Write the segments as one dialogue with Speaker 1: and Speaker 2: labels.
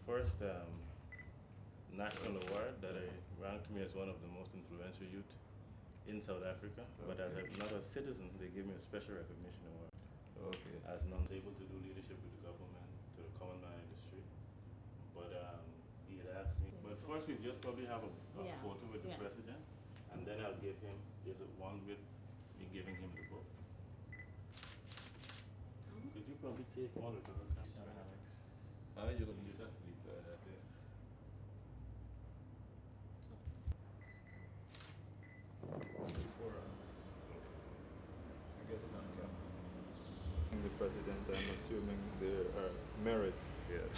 Speaker 1: first national award that I ranked me as one of the most influential youth in South Africa. But as not a citizen, they gave me a special recognition award.
Speaker 2: Okay.
Speaker 1: As non able to do leadership with the government to the common man industry. But he had asked me. But first, we just probably have a photo with the president, and then I'll give him. There's one with me giving him the book. Could you probably take one of the
Speaker 2: Alex. You don't need that. Leave that there. Before I get it on camera. The president, I'm assuming there are merits.
Speaker 1: Yes.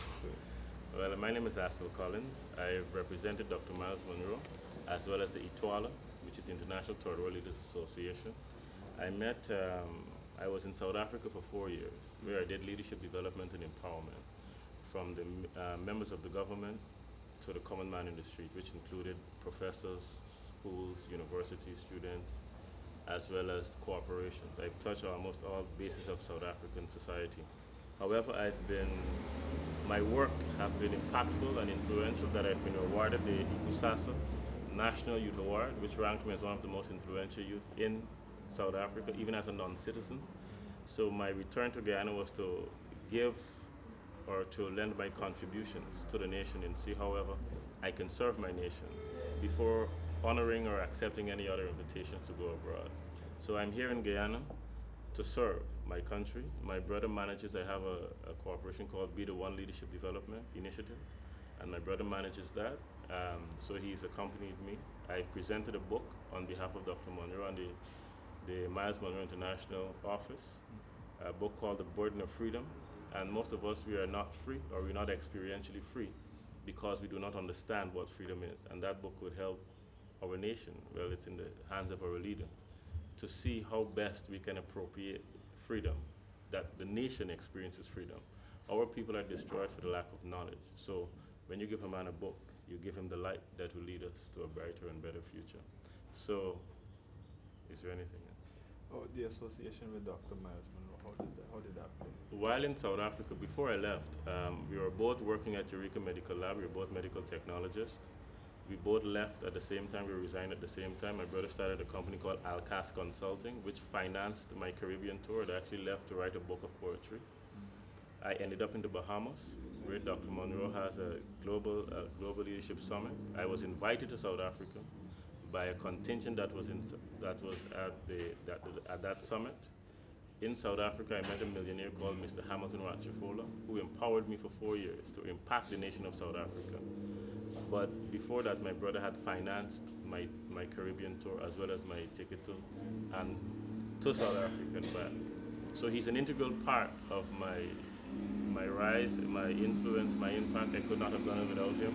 Speaker 1: Well, my name is Astell Collins. I represented Dr. Miles Monroe, as well as the ITWALA, which is International Third World Leaders Association. I was in South Africa for 4 years, where I did leadership development and empowerment, from the members of the government to the common man in the street, which included professors, schools, university students, as well as corporations. I've touched almost all bases of South African society. However, my work have been impactful and influential that I've been awarded the Ikusasa National Youth Award, which ranked me as one of the most influential youth in South Africa, even as a non-citizen. So my return to Guyana was to give or to lend my contributions to the nation and see however I can serve my nation before honoring or accepting any other invitations to go abroad. So I'm here in Guyana to serve my country. My brother manages, I have a corporation called Be the One Leadership Development Initiative, and my brother manages that. So he's accompanied me. I've presented a book on behalf of Dr. Monroe and the Miles Monroe International Office, a book called The Burden of Freedom. And most of us, we are not free, or we're not experientially free, because we do not understand what freedom is. And that book would help our nation, well, it's in the hands of our leader, to see how best we can appropriate freedom, that the nation experiences freedom. Our people are destroyed for the lack of knowledge. So when you give a man a book, you give him the light that will lead us to a brighter and better future. So, is there anything else?
Speaker 2: Oh, the association with Dr. Miles Monroe, how did that play?
Speaker 1: While in South Africa, before I left, we were both working at Eureka Medical Lab. We were both medical technologists. We both left at the same time, we resigned at the same time. My brother started a company called Alcas Consulting, which financed my Caribbean tour. I actually left to write a book of poetry. I ended up in the Bahamas, where Dr. Monroe has a global leadership summit. I was invited to South Africa by a contingent that was at that summit. In South Africa, I met a millionaire called Mr. Hamilton Ratchafola, who empowered me for 4 years to impact the nation of South Africa. But before that, my brother had financed my Caribbean tour as well as my ticket to South Africa and back. So he's an integral part of my rise, my influence, my impact. I could not have done it without him.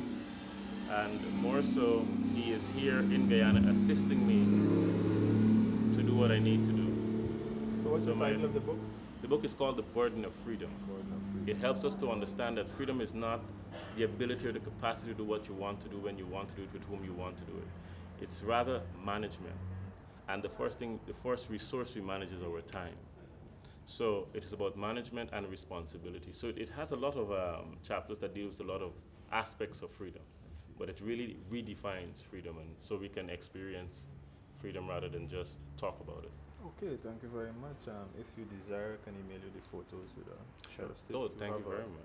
Speaker 1: And more so, he is here in Guyana assisting me to do what I need to do.
Speaker 2: So what's the title of the book?
Speaker 1: The book is called The Burden of Freedom. It helps us to understand that freedom is not the ability or the capacity to do what you want to do when you want to do it with whom you want to do it. It's rather management. And the first resource we manage is our time. So it is about management and responsibility. So it has a lot of chapters that deals with a lot of aspects of freedom. But it really redefines freedom, and so we can experience freedom rather than just talk about it.
Speaker 2: Okay, thank you very much. If you desire, I can email you the photos with
Speaker 1: Sure. Oh, thank you very much.